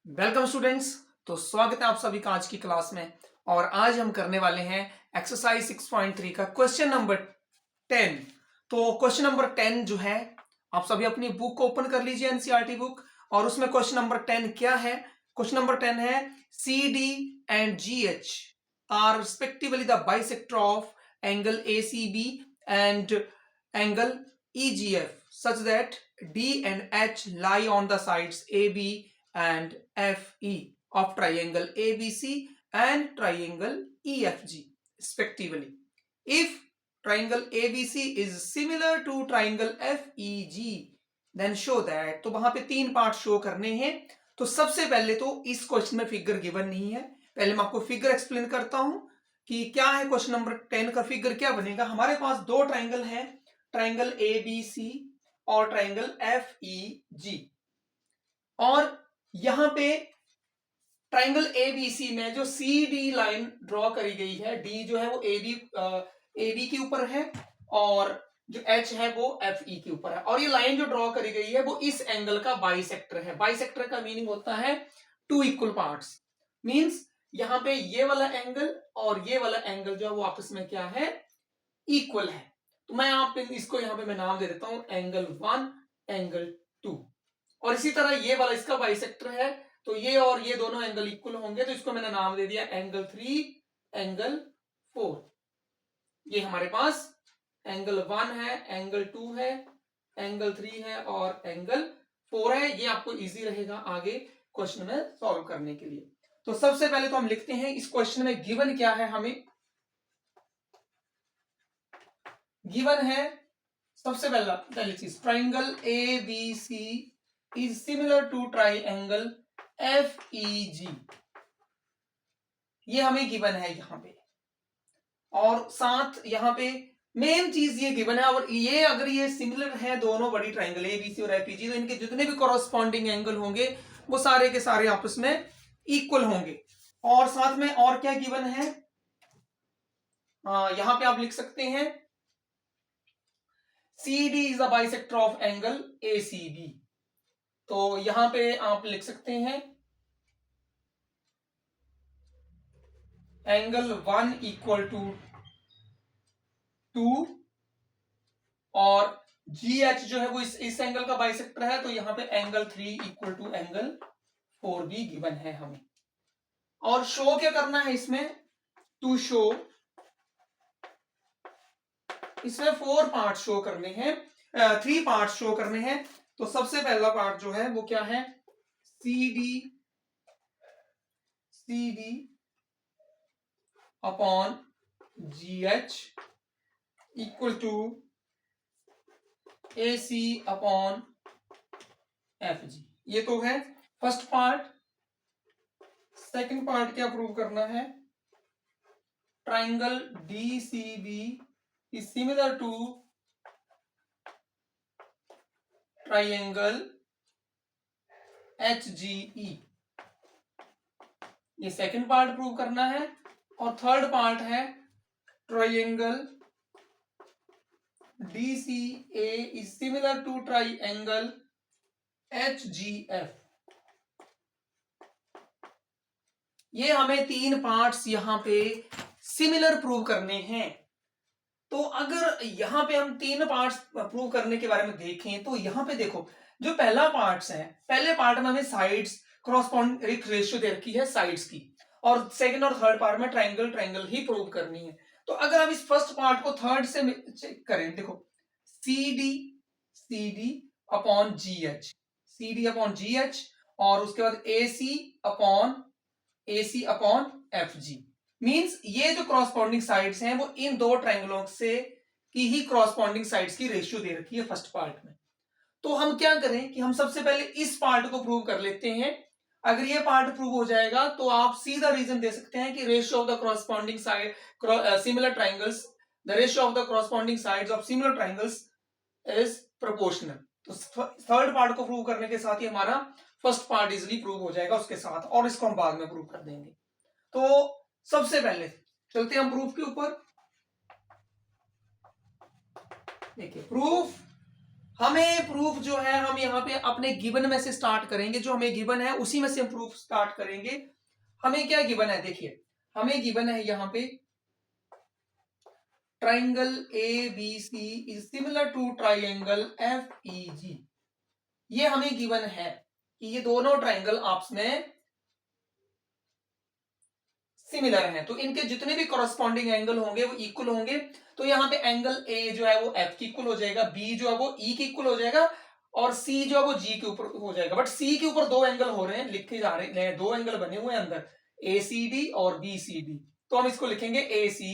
Welcome students. तो स्वागत है आप सभी का आज की क्लास में। और आज हम करने वाले हैं एक्सरसाइज 6.3 का क्वेश्चन नंबर 10। तो क्वेश्चन नंबर 10 जो है, आप सभी अपनी बुक को ओपन कर लीजिए, एनसीईआरटी बुक। और उसमें क्वेश्चन नंबर 10 क्या है? क्वेश्चन नंबर 10 है C D and G H R respectively the bisector of angle A C B and angle E G F such that D and H lie on the sides A B and FE of triangle ABC and triangle EFG respectively. If triangle ABC is similar to triangle FEG, then show that। तो वहां पे तीन part show करने हैं। तो सबसे पहले तो इस क्वेश्चन में फिगर गिवन नहीं है। पहले मैं आपको फिगर एक्सप्लेन करता हूं कि क्या है। क्वेश्चन नंबर 10 का फिगर क्या बनेगा? हमारे पास दो ट्राइंगल है, ट्राइंगल ABC और ट्राइंगल FEG। और यहां पे ट्राइंगल एबीसी में जो सी डी लाइन ड्रॉ करी गई है, डी जो है वो ए बी के ऊपर है और जो एच है वो एफ ई के ऊपर है। और ये लाइन जो ड्रॉ करी गई है वो इस एंगल का बाइसेक्टर है। बाइसेक्टर का मीनिंग होता है टू इक्वल पार्ट्स। मींस यहां पे ये वाला एंगल और ये वाला एंगल जो है वो आपस में क्या है? इक्वल है। तो मैं आप इसको यहां पे मैं नाम दे देता हूं एंगल 1, एंगल 2। और इसी तरह ये वाला इसका बाइसेक्टर है, तो ये और ये दोनों एंगल इक्वल होंगे, तो इसको मैंने नाम दे दिया एंगल 3, एंगल 4। ये हमारे पास एंगल 1 है, एंगल 2 है, एंगल 3 है और एंगल 4 है। ये आपको इजी रहेगा आगे क्वेश्चन में सॉल्व करने के लिए। तो सबसे पहले तो हम लिखते हैं इस क्वेश्चन में गिवन क्या है। हमें गिवन है सबसे पहली चीज, triangle A B C is similar to triangle F E G. ये हमें गिवन है यहां पे। और साथ यहां पे मेन चीज ये गिवन है। और ये अगर ये सिमिलर है दोनों बड़ी ट्राइंगल ए बी सी और एफ ई जी, तो इनके जितने भी कॉरस्पॉन्डिंग एंगल होंगे वो सारे के सारे आपस में इक्वल होंगे। और साथ में और क्या गिवन है? यहां पे आप लिख सकते हैं C D is the bisector of angle A C B. तो यहां पे आप लिख सकते हैं एंगल 1 इक्वल टू 2 और जी एच जो है वो इस एंगल का बाइसेक्टर है, तो यहां पे एंगल 3 इक्वल टू एंगल 4 भी गिवन है हमें। और शो क्या करना है इसमें? टू शो, इसमें 4 पार्ट शो करने हैं, 3 पार्ट शो करने हैं। तो सबसे पहला पार्ट जो है वो क्या है? C D upon G H equal to A C upon F G. ये तो है फर्स्ट पार्ट। सेकंड पार्ट क्या प्रूव करना है? Triangle D C B is similar to triangle H G E. ये सेकंड पार्ट प्रूव करना है। और थर्ड पार्ट है triangle D C A is similar to triangle H G F. ये हमें 3 पार्ट्स यहां पे सिमिलर प्रूव करने हैं। तो अगर यहां पे हम 3 पार्ट्स प्रूव करने के बारे में देखें, तो यहां पे देखो जो पहला पार्ट्स है, पहले पार्ट में हमें साइड्स कॉरस्पॉन्ड एक रेशियो दे रखी है साइड्स की। और सेकंड और थर्ड पार्ट में ट्राइंगल ही प्रूव करनी है। तो अगर हम इस फर्स्ट पार्ट को थर्ड से चेक करें, देखो C D upon G H, C D upon G H, और उसके बाद A C upon F G. Means ये जो क्रॉसपॉन्डिंग साइड्स हैं वो इन दो ट्राइंगलों से की ही क्रॉसपॉन्डिंग साइड्स की रेशियो दे रखी है फर्स्ट पार्ट में। तो हम क्या करें कि हम सबसे पहले इस पार्ट को प्रूव कर लेते हैं। अगर ये पार्ट प्रूव हो जाएगा तो आप सीधा रीजन दे सकते हैं कि ratio of the corresponding side similar triangles, the ratio of the corresponding sides of similar triangles is proportional. तो थर्ड पार्ट को प्रूव करने के साथ ही हमारा फर्स्ट पार्ट इजिली प्रूव हो जाएगा उसके साथ, और इसको हम बाद में प्रूव कर देंगे। तो सबसे पहले चलते हैं हम प्रूफ के ऊपर। देखिए प्रूफ हमें प्रूफ जो है हम यहाँ पे अपने गिवन में से स्टार्ट करेंगे, जो हमें गिवन है उसी में से हम प्रूफ स्टार्ट करेंगे। हमें क्या गिवन है, देखिए हमें गिवन है यहाँ पे triangle A B C is similar to triangle F E G. ये हमें गिवन है कि ये दोनों ट्राइंगल आपस में सिमिलर हैं, तो इनके जितने भी कॉरस्पॉन्डिंग एंगल होंगे वो इक्वल होंगे। तो यहाँ पे एंगल ए जो है वो एफ की इक्वल हो जाएगा, बी जो है वो ई की इक्वल हो जाएगा, और सी जो है वो जी के ऊपर हो जाएगा। बट सी के ऊपर दो एंगल हो रहे हैं, लिखे जा रहे हैं, दो एंगल बने हुए हैं अंदर, ए सी डी और बी सी डी। तो हम इसको लिखेंगे A C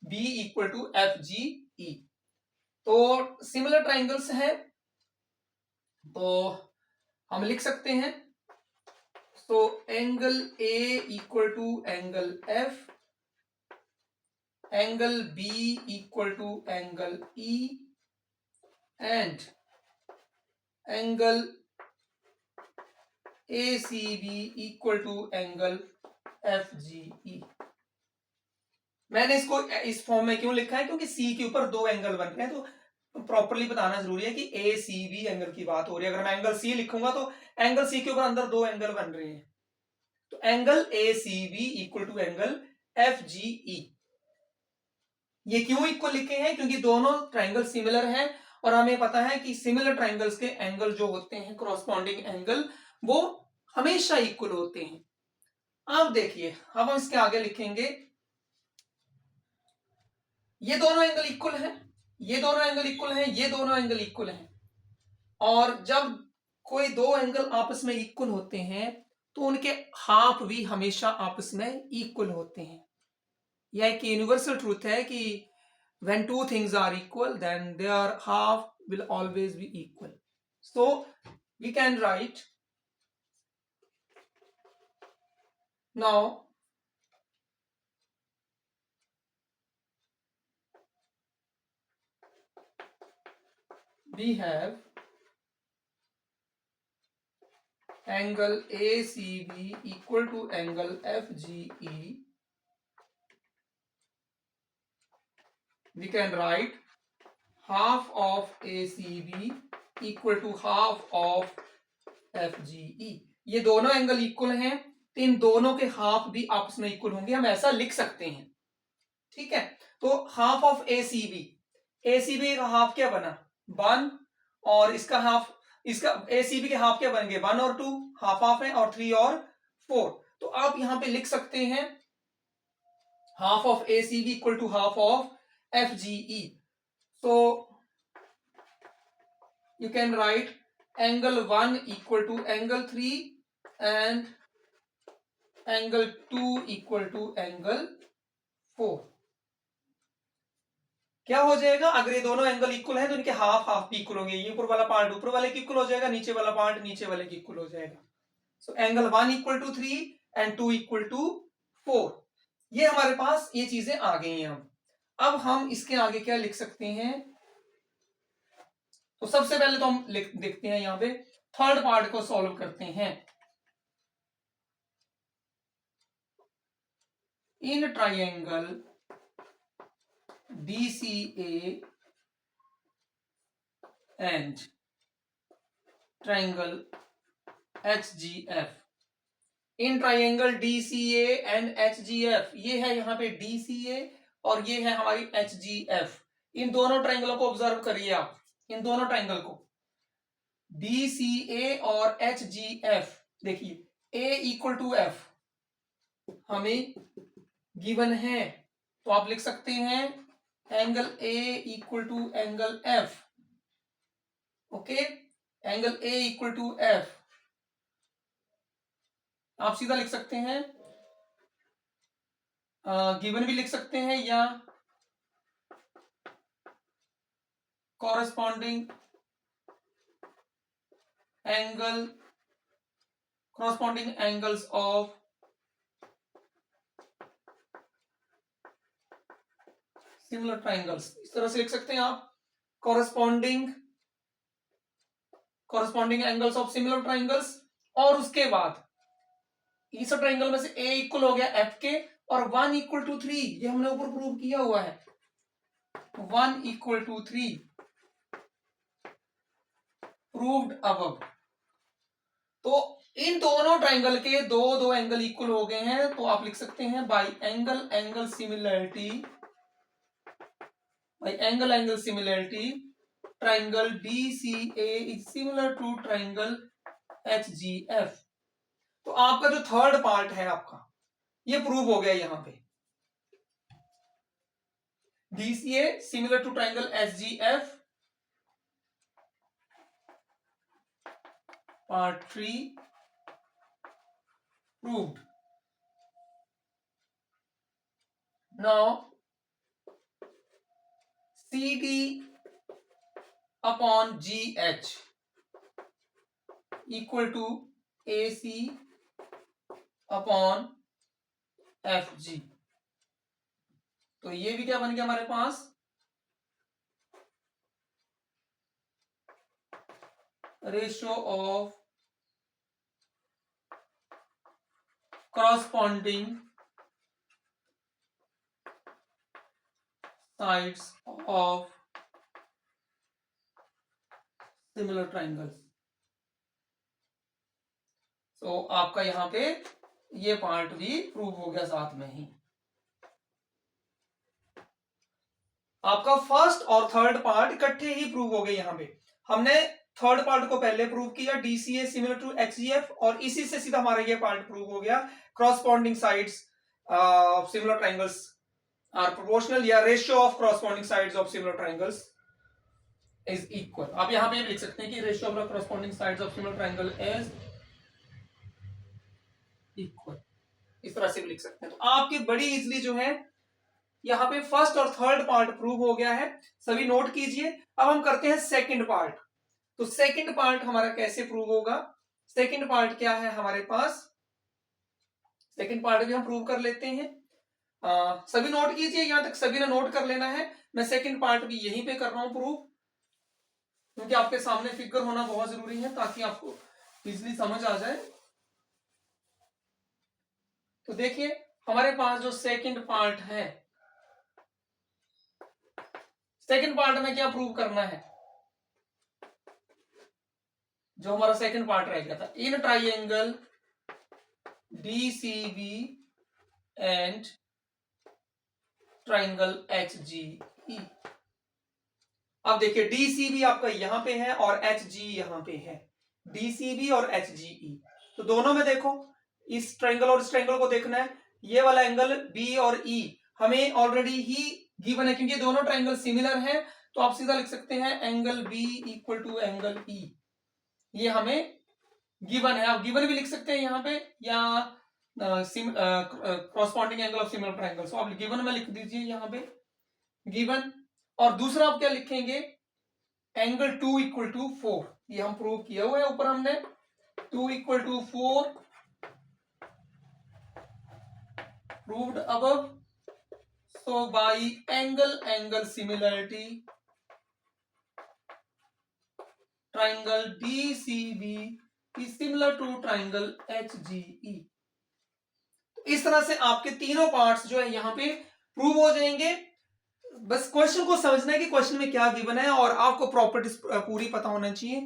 B equal to F G E. तो सिमिलर ट्राइंगल्स हैं, तो हम लिख सकते हैं, तो angle A equal to angle F, angle B equal to angle E, and angle ACB equal to angle FGE। मैंने इसको इस फॉर्म में क्यों लिखा है, क्योंकि C के ऊपर दो एंगल बन रहे हैं, तो प्रॉपर्ली बताना जरूरी है कि ACB एंगल की बात हो रही है। अगर मैं एंगल C लिखूंगा तो एंगल C के ऊपर अंदर दो एंगल बन रहे हैं, तो angle ACB equal to angle FGE। ये क्यों इक्वल लिखे हैं, क्योंकि दोनों ट्राइंगल सिमिलर हैं, और हमें पता है कि सिमिलर ट्राइंगल्स के एंगल जो होते हैं, क्रॉसपॉन्डिंग एंगल, वो हमेशा इक्वल होते हैं। अब देखिए, अब हम इसके आगे लिखेंगे, ये दोनों एंगल इक्वल हैं, ये दोनों एंगल इक्वल हैं, ये दोनों एंगल इक्वल हैं, और जब कोई दो एंगल आपस में इक्वल होते हैं तो उनके हाफ भी हमेशा आपस में इक्वल होते हैं। यह एक यूनिवर्सल ट्रूथ है कि when two things are equal then their half will always be equal. So we can write now we have angle ACB equal to angle FGE. We can write half of ACB equal to half of FGE. ये दोनों angle equal हैं, तो इन दोनों के half भी आपस में equal होंगे, हम ऐसा लिख सकते हैं। ठीक है, तो हाफ ऑफ ACB, ACB का हाफ क्या बना 1, और इसका हाफ, इसका ACB के हाफ क्या बनेंगे 1 और 2, हाफ हाफ है, और 3 और 4। तो आप यहां पे लिख सकते हैं half of ACB equal to half of FGE। so you can write angle 1 equal to angle 3 and angle 2 equal to angle 4। क्या हो जाएगा, अगर ये दोनों एंगल इक्वल है तो इनके हाफ हाफ भी इक्वल होंगे, ये ऊपर वाला पार्ट ऊपर वाले की इक्वल हो जाएगा, नीचे वाला पार्ट नीचे वाले की इक्वल हो जाएगा। So angle 1 equal to 3 and 2 equal to 4। ये हमारे पास ये चीजें आ गई हैं। अब हम इसके आगे क्या लिख सकते हैं, तो सबसे पहले तो हम देखते हैं यहां पे थर्ड पार्ट को सॉल्व करते हैं। In triangle DCA and triangle HGF, in triangle DCA and HGF, ये है यहाँ पे DCA और ये है हमारी HGF। इन दोनों ट्राइंगलों को ऑब्जर्व करिए आप, इन दोनों ट्राइंगल को DCA और HGF, देखिए A इक्वल टू F हमें गिवन है, तो आप लिख सकते हैं angle A equal to angle F। Okay, angle A equal to F आप सीधा लिख सकते हैं, गिवन भी लिख सकते हैं, या corresponding angle, corresponding angles of similar triangles, इस तरह से लिख सकते हैं आप, corresponding angles of similar triangles. और उसके बाद इस ट्राइंगल में से A इक्वल हो गया F के, और 1 इक्वल टू 3, ये हमने ऊपर प्रूव किया हुआ है, 1 इक्वल टू 3, प्रूव्ड अबव। तो इन दोनों ट्राइंगल के दो दो एंगल इक्वल हो गए हैं, तो आप लिख सकते हैं by angle angle similarity, by angle angle similarity triangle BCA is similar to triangle HGF। तो आपका जो थर्ड पार्ट है आपका ये प्रूव हो गया यहां पे, BCA similar to triangle HGF, part 3 proved। Now CD upon GH equal to AC upon FG। तो ये भी क्या बन गया हमारे पास, ratio of corresponding sides of similar triangles। तो आपका यहां पे ये पार्ट भी प्रूव हो गया साथ में ही। आपका फर्स्ट और थर्ड पार्ट इकट्ठे ही प्रूव हो गए। यहां पे हमने थर्ड पार्ट को पहले प्रूव किया, DCA सिमिलर टू HGF, और इसी से सीधा हमारा ये पार्ट प्रूव हो गया, corresponding sides of similar triangles are proportional, या ratio of corresponding sides of similar triangles is equal। आप यहां पे लिख सकते हैं कि ratio of corresponding sides of similar triangle is equal, इस तरह से भी लिख सकते हैं। तो आपकी बड़ी इजीली जो है यहां पे फर्स्ट और थर्ड पार्ट प्रूव हो गया है, सभी नोट कीजिए। अब हम करते हैं सेकंड पार्ट। तो सेकंड पार्ट हमारा कैसे प्रूव होगा, सेकंड पार्ट क्या है हमारे पास, सेकंड पार्ट भी हम प्रूव कर लेते हैं। सभी नोट कीजिए, यहां तक सभी ने नोट कर लेना है। मैं सेकंड पार्ट भी यहीं पे कर रहा हूं प्रूव, क्योंकि आपके सामने फिगर होना बहुत जरूरी है ताकि आपको इजीली समझ आ जाए। तो देखिए हमारे पास जो सेकंड पार्ट है, सेकंड पार्ट में क्या प्रूव करना है, जो हमारा सेकंड पार्ट रह गया था, in triangle DCB and triangle HGE। अब देखिए DCB आपका यहां पे है और HG यहां पे है, DCB और HGE। तो दोनों में देखो, इस ट्राइंगल और इस ट्राइंगल को देखना है, ये वाला एंगल B और E हमें ऑलरेडी ही गिवन है, क्योंकि दोनों ट्राइंगल सिमिलर हैं। तो आप सीधा लिख सकते हैं angle B equal to angle E, ये हमें गिवन है। आप गिवन भी लिख सकते हैं यहाँ पे, या corresponding angle of similar triangle. So आप गिवन में लिख दीजिए यहाँ पे गिवन, और दूसरा आप क्या लिखेंगे, एंगल 2 इक्वल टू 4, ये हम प्रूव किया हुआ है ऊपर हमने, 2 equal to 4 proved above. So by angle angle similarity triangle DCB is similar to triangle HGE। इस तरह से आपके तीनों पार्ट्स जो है यहाँ पे प्रूव हो जाएंगे। बस क्वेश्चन को समझना है कि क्वेश्चन में क्या गिवन है, और आपको प्रॉपर्टीज पूरी पता होना चाहिए।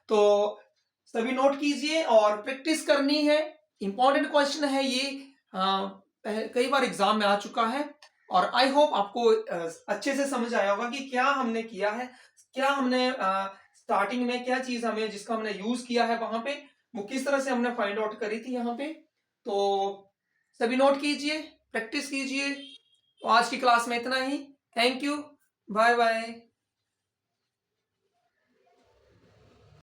तो सभी नोट कीजिए और प्रैक्टिस करनी है, इंपॉर्टेंट क्वेश्चन है ये, कई बार एग्जाम में आ चुका है। और आई होप आपको अच्छे से समझ आया होगा कि क्या हमने किया है, क्या हमने स्टार्टिंग में क्या चीज हमें जिसका हमने यूज किया है वहां पे, वो किस तरह से हमने फाइंड आउट करी थी यहाँ पे। तो सभी नोट कीजिए, प्रैक्टिस कीजिए। तो आज की क्लास में इतना ही। Thank you, bye bye.